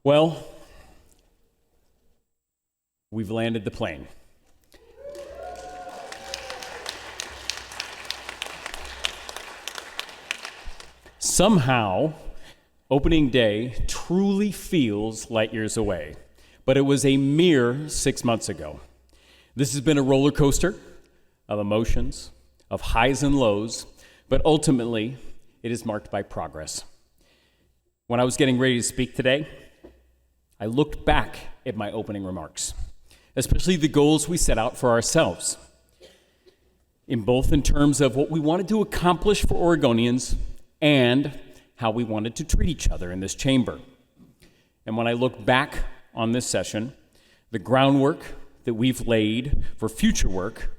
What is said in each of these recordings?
Well, we've landed the plane. Somehow, opening day truly feels light years away, but it was a mere 6 months ago. This has been a roller coaster of emotions, of highs and lows, but ultimately, it is marked by progress. When I was getting ready to speak today, I looked back at my opening remarks, especially the goals we set out for ourselves, in terms of what we wanted to accomplish for Oregonians and how we wanted to treat each other in this chamber. And when I look back on this session, the groundwork that we've laid for future work,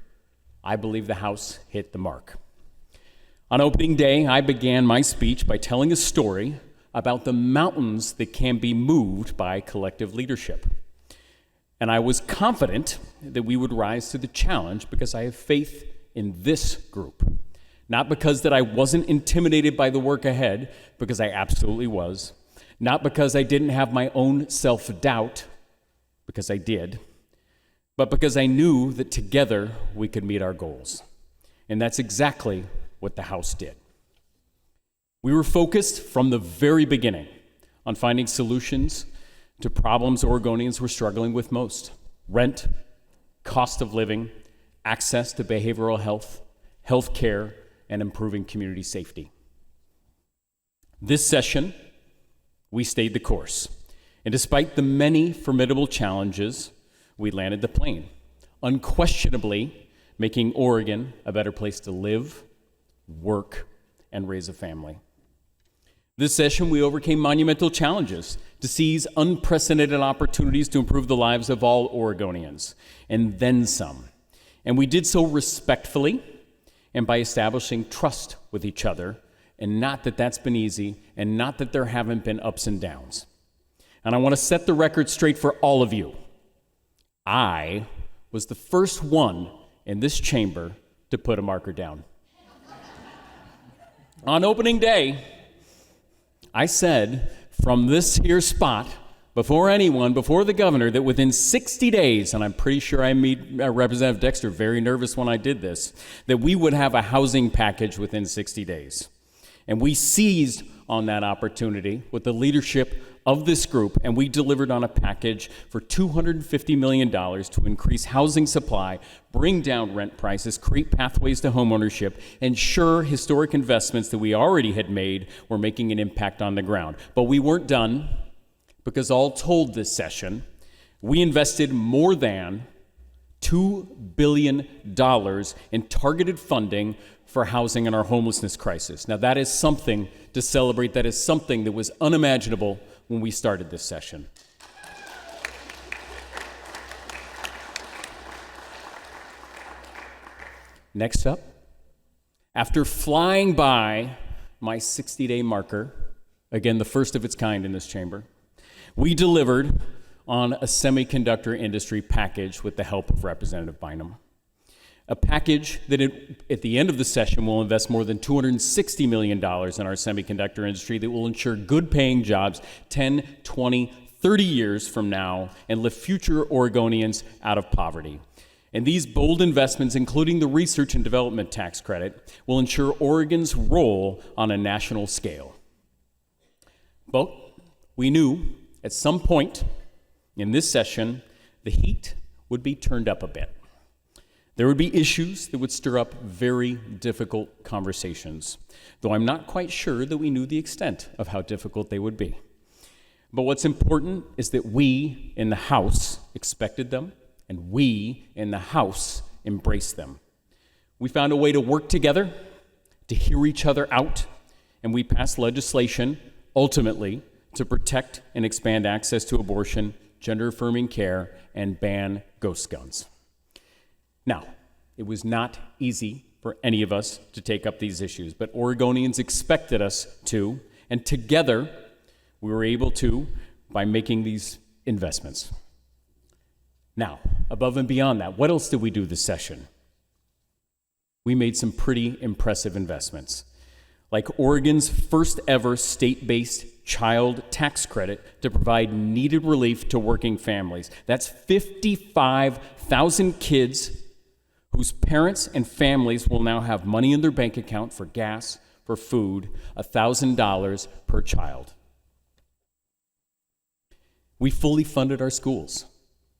I believe the House hit the mark. On opening day, I began my speech by telling a story about the mountains that can be moved by collective leadership. And I was confident that we would rise to the challenge because I have faith in this group. Not because that I wasn't intimidated by the work ahead, because I absolutely was. Not because I didn't have my own self-doubt, because I did. But because I knew that together we could meet our goals. And that's exactly what the House did. We were focused from the very beginning on finding solutions to problems Oregonians were struggling with most: rent, cost of living, access to behavioral health, health care, and improving community safety. This session, we stayed the course. And despite the many formidable challenges, we landed the plane, unquestionably making Oregon a better place to live, work, and raise a family. This session, we overcame monumental challenges to seize unprecedented opportunities to improve the lives of all Oregonians, and then some. And we did so respectfully and by establishing trust with each other, and not that that's been easy, and not that there haven't been ups and downs. And I want to set the record straight for all of you. I was the first one in this chamber to put a marker down. On opening day, I said from this here spot, before anyone, before the governor, that within 60 days, and I'm pretty sure I made Representative Dexter very nervous when I did this, that we would have a housing package within 60 days. And we seized on that opportunity with the leadership of this group, and we delivered on a package for $250 million to increase housing supply, bring down rent prices, create pathways to homeownership, ensure historic investments that we already had made were making an impact on the ground. But we weren't done, because all told this session, we invested more than $2 billion in targeted funding for housing in our homelessness crisis. Now that is something to celebrate. That is something that was unimaginable when we started this session. Next up, after flying by my 60-day marker, again, the first of its kind in this chamber, we delivered on a semiconductor industry package with the help of Representative Bynum. A package that at the end of the session will invest more than $260 million in our semiconductor industry that will ensure good-paying jobs 10, 20, 30 years from now and lift future Oregonians out of poverty. And these bold investments, including the research and development tax credit, will ensure Oregon's role on a national scale. But we knew at some point in this session, the heat would be turned up a bit. There would be issues that would stir up very difficult conversations, though I'm not quite sure that we knew the extent of how difficult they would be. But what's important is that we in the House expected them, and we in the House embraced them. We found a way to work together, to hear each other out, and we passed legislation, ultimately, to protect and expand access to abortion, gender-affirming care, and ban ghost guns. Now, it was not easy for any of us to take up these issues, but Oregonians expected us to, and together we were able to by making these investments. Now, above and beyond that, what else did we do this session? We made some pretty impressive investments, like Oregon's first ever state-based child tax credit to provide needed relief to working families. That's 55,000 kids whose parents and families will now have money in their bank account for gas, for food, $1,000 per child. We fully funded our schools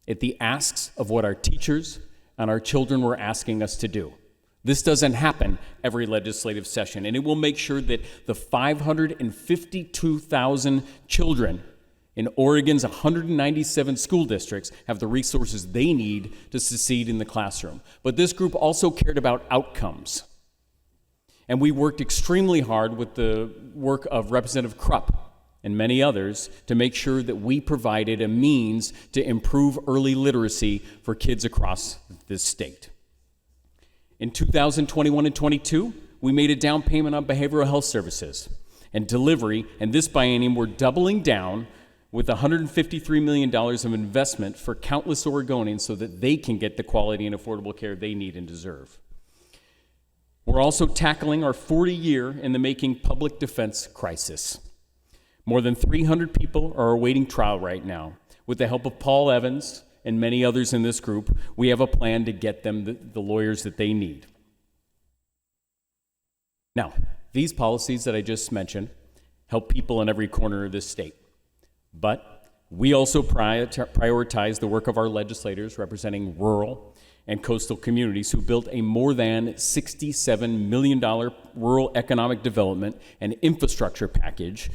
at the asks of what our teachers and our children were asking us to do. This doesn't happen every legislative session, and it will make sure that the 552,000 children in Oregon's 197 school districts have the resources they need to succeed in the classroom. But this group also cared about outcomes. And we worked extremely hard with the work of Representative Krupp and many others to make sure that we provided a means to improve early literacy for kids across this state. In 2021 and 22, we made a down payment on behavioral health services and delivery, and this biennium we're doubling down with $153 million of investment for countless Oregonians so that they can get the quality and affordable care they need and deserve. We're also tackling our 40-year-in-the-making public defense crisis. More than 300 people are awaiting trial right now. With the help of Paul Evans and many others in this group, we have a plan to get them the lawyers that they need. Now, these policies that I just mentioned help people in every corner of this state. But we also prioritize the work of our legislators representing rural and coastal communities who built a more than $67 million rural economic development and infrastructure package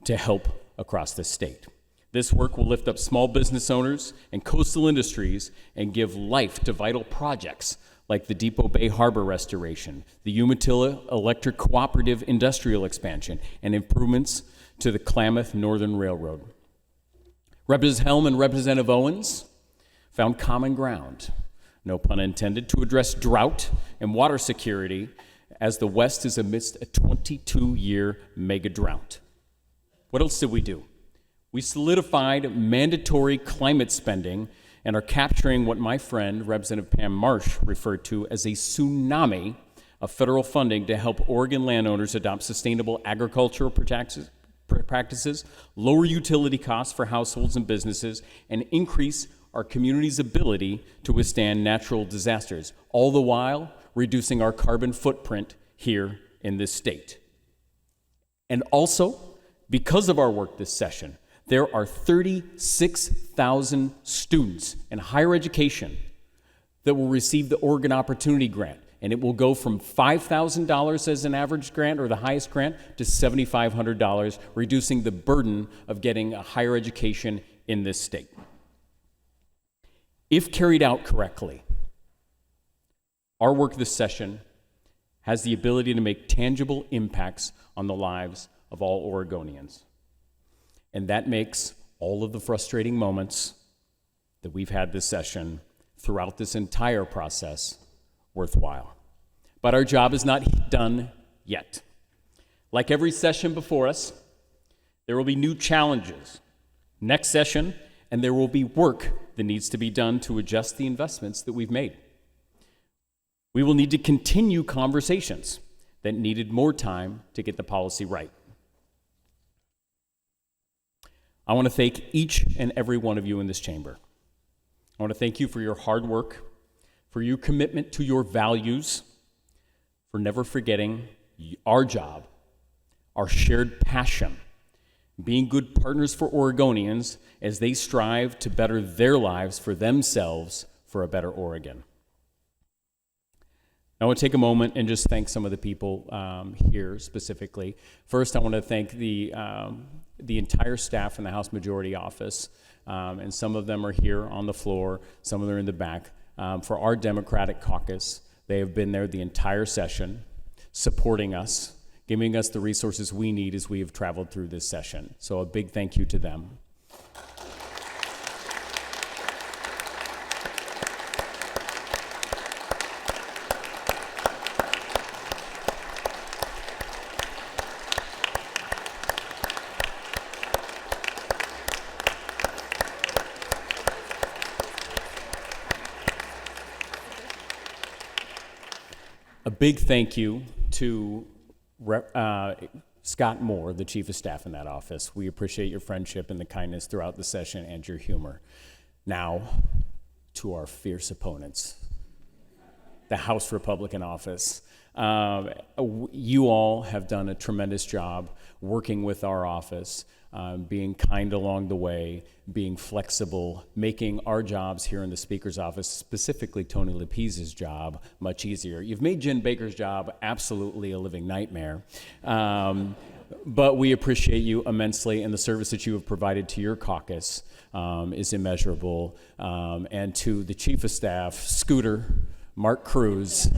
to help across the state. This work will lift up small business owners and coastal industries and give life to vital projects like the Depot Bay Harbor restoration, the Umatilla Electric Cooperative Industrial expansion, and improvements to the Klamath Northern Railroad. Representative Helm and Representative Owens found common ground, no pun intended, to address drought and water security as the West is amidst a 22-year mega drought. What else did we do? We solidified mandatory climate spending and are capturing what my friend, Representative Pam Marsh, referred to as a tsunami of federal funding to help Oregon landowners adopt sustainable agricultural practices, lower utility costs for households and businesses, and increase our community's ability to withstand natural disasters, all the while reducing our carbon footprint here in this state. And also, because of our work this session, there are 36,000 students in higher education that will receive the Oregon Opportunity Grant, and it will go from $5,000 as an average grant or the highest grant to $7,500, reducing the burden of getting a higher education in this state. If carried out correctly, our work this session has the ability to make tangible impacts on the lives of all Oregonians. And that makes all of the frustrating moments that we've had this session throughout this entire process worthwhile. But our job is not done yet. Like every session before us, there will be new challenges next session, and there will be work that needs to be done to adjust the investments that we've made. We will need to continue conversations that needed more time to get the policy right. I want to thank each and every one of you in this chamber. I want to thank you for your hard work, for your commitment to your values, for never forgetting our job, our shared passion, being good partners for Oregonians as they strive to better their lives for themselves for a better Oregon. I want to take a moment and just thank some of the people here specifically. First, I want to thank the entire staff in the House Majority Office, and some of them are here on the floor, some of them are in the back. For our Democratic caucus, they have been there the entire session, supporting us, giving us the resources we need as we have traveled through this session. So a big thank you to them. A big thank you to Scott Moore, the Chief of Staff in that office. We appreciate your friendship and the kindness throughout the session and your humor. Now, to our fierce opponents, the House Republican office. You all have done a tremendous job working with our office, being kind along the way, being flexible, making our jobs here in the Speaker's office, specifically Tony Lepese's job, much easier. You've made Jen Baker's job absolutely a living nightmare. But we appreciate you immensely, and the service that you have provided to your caucus is immeasurable. And to the Chief of Staff, Scooter, Mark Cruz,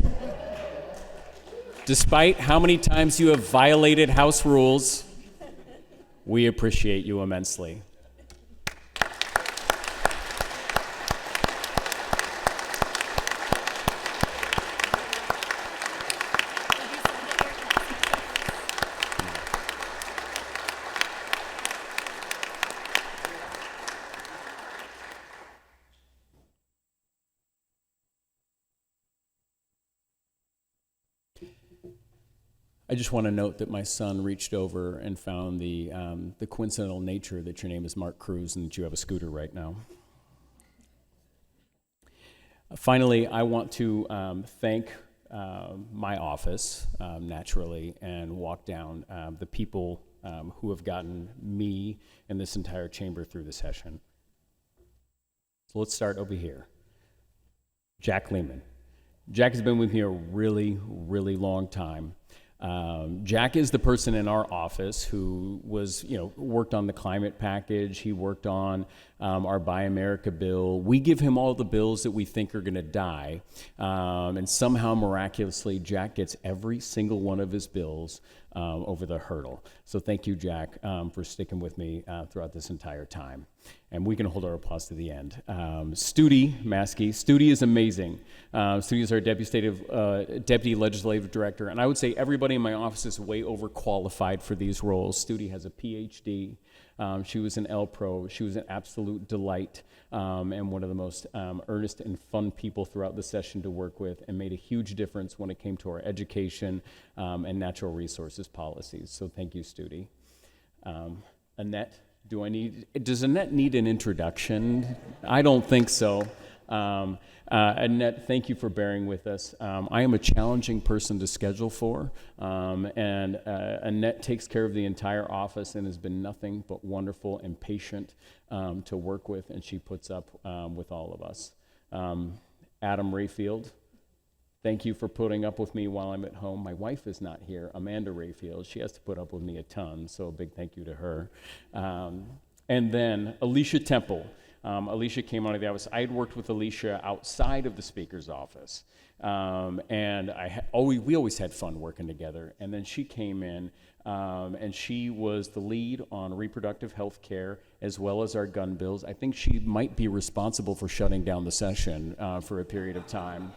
despite how many times you have violated House rules, we appreciate you immensely. I just want to note that my son reached over and found the coincidental nature that your name is Mark Cruz and that you have a scooter right now. Finally, I want to thank my office, naturally, and walk down the people who have gotten me and this entire chamber through the session. So let's start over here. Jack Lehman. Jack has been with me a really, really long time. Jack is the person in our office who worked on the climate package. He worked on our Buy America bill. We give him all the bills that we think are going to die. And somehow, miraculously, Jack gets every single one of his bills over the hurdle. So thank you, Jack, for sticking with me throughout this entire time. And we can hold our applause to the end. Studi Maskey. Studi is amazing. Studi is our Deputy Legislative Director. And I would say everybody in my office is way overqualified for these roles. Studi has a PhD. She was an L-Pro. She was an absolute delight and one of the most earnest and fun people throughout the session to work with, and made a huge difference when it came to our education and natural resources policies. So thank you, Studi. Annette. Does Annette need an introduction? I don't think so. Annette, thank you for bearing with us. I am a challenging person to schedule for, and Annette takes care of the entire office and has been nothing but wonderful and patient to work with, and she puts up with all of us. Adam Rayfield. Thank you for putting up with me while I'm at home. My wife is not here, Amanda Rayfield. She has to put up with me a ton, so a big thank you to her. And then Alicia Temple. Alicia came out of the office. I had worked with Alicia outside of the Speaker's office, and we always had fun working together. And then she came in, and she was the lead on reproductive health care as well as our gun bills. I think she might be responsible for shutting down the session for a period of time.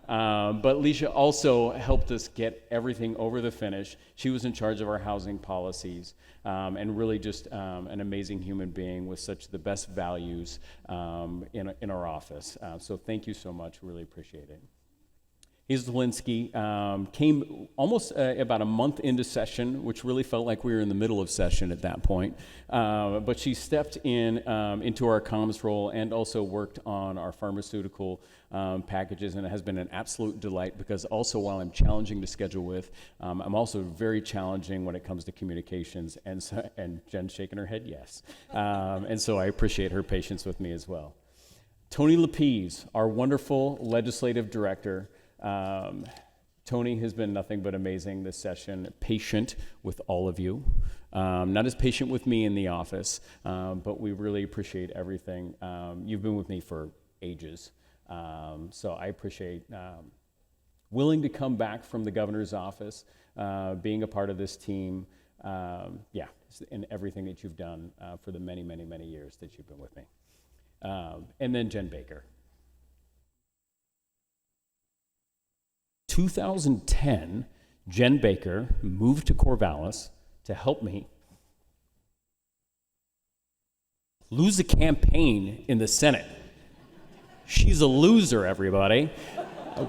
But Alicia also helped us get everything over the finish. She was in charge of our housing policies, and really just an amazing human being with such the best values in our office. So thank you so much. Really appreciate it. Hazel Linsky came almost about a month into session, which really felt like we were in the middle of session at that point. But she stepped into our comms role and also worked on our pharmaceutical packages, and it has been an absolute delight because also while I'm challenging to schedule with, I'm also very challenging when it comes to communications, and Jen's shaking her head yes. And so I appreciate her patience with me as well. Tony Lepese, our wonderful legislative director. Tony has been nothing but amazing this session, patient with all of you. Not as patient with me in the office, but we really appreciate everything. You've been with me for ages, so I appreciate willing to come back from the governor's office, being a part of this team, and everything that you've done for the many, many, many years that you've been with me. And then Jen Baker. 2010, Jen Baker moved to Corvallis to help me lose a campaign in the Senate. She's a loser, everybody.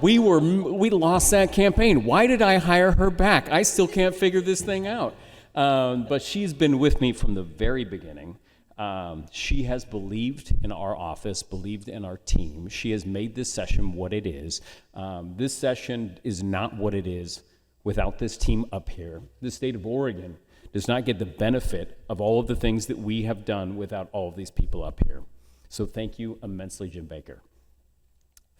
We lost that campaign. Why did I hire her back? I still can't figure this thing out. But she's been with me from the very beginning. She has believed in our office, believed in our team. She has made this session what it is. This session is not what it is without this team up here. The state of Oregon does not get the benefit of all of the things that we have done without all of these people up here. So thank you immensely, Jim Baker.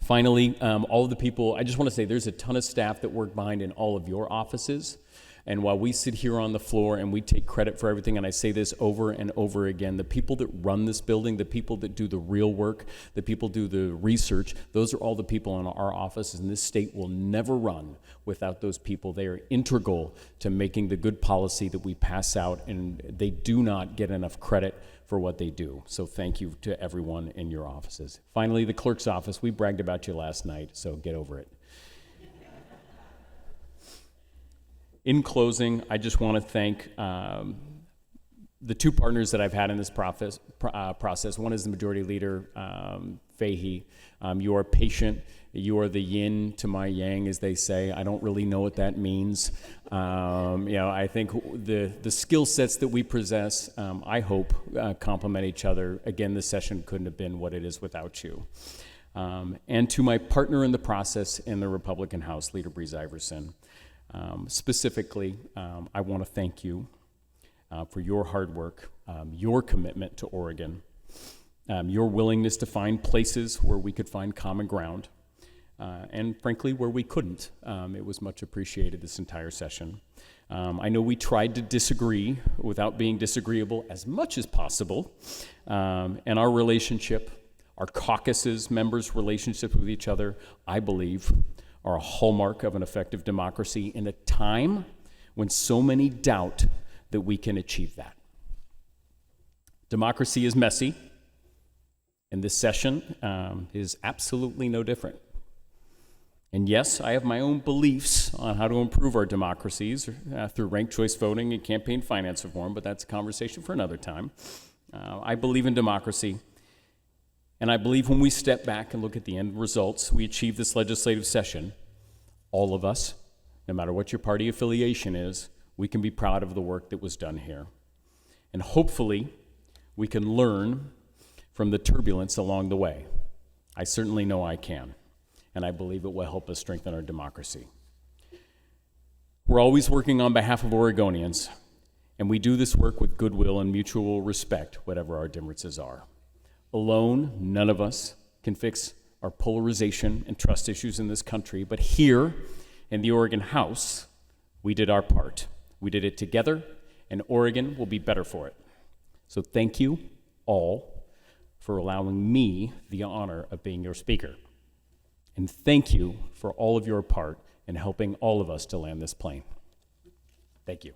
Finally, all of the people, I just want to say there's a ton of staff that work behind in all of your offices. And while we sit here on the floor and we take credit for everything, and I say this over and over again, the people that run this building, the people that do the real work, the people do the research, those are all the people in our offices, and this state will never run without those people. They are integral to making the good policy that we pass out, and they do not get enough credit for what they do. So thank you to everyone in your offices. Finally, the clerk's office, we bragged about you last night, so get over it. In closing, I just want to thank the two partners that I've had in this process. One is the majority leader, Fahey. You are patient. You are the yin to my yang, as they say. I don't really know what that means. I think the skill sets that we possess, I hope, complement each other. Again, this session couldn't have been what it is without you. And to my partner in the process in the Republican House, Leader Breeze Iverson. Specifically, I want to thank you for your hard work, your commitment to Oregon, your willingness to find places where we could find common ground, and frankly, where we couldn't. It was much appreciated this entire session. I know we tried to disagree without being disagreeable as much as possible, and our relationship, our caucus's members' relationships with each other, I believe, are a hallmark of an effective democracy in a time when so many doubt that we can achieve that. Democracy is messy, and this session is absolutely no different. And yes, I have my own beliefs on how to improve our democracies through ranked choice voting and campaign finance reform, but that's a conversation for another time. I believe in democracy. And I believe when we step back and look at the end results, we achieve this legislative session, all of us, no matter what your party affiliation is, we can be proud of the work that was done here. And hopefully, we can learn from the turbulence along the way. I certainly know I can, and I believe it will help us strengthen our democracy. We're always working on behalf of Oregonians, and we do this work with goodwill and mutual respect, whatever our differences are. Alone, none of us can fix our polarization and trust issues in this country, but here in the Oregon House, we did our part. We did it together, and Oregon will be better for it. So thank you all for allowing me the honor of being your speaker. And thank you for all of your part in helping all of us to land this plane. Thank you.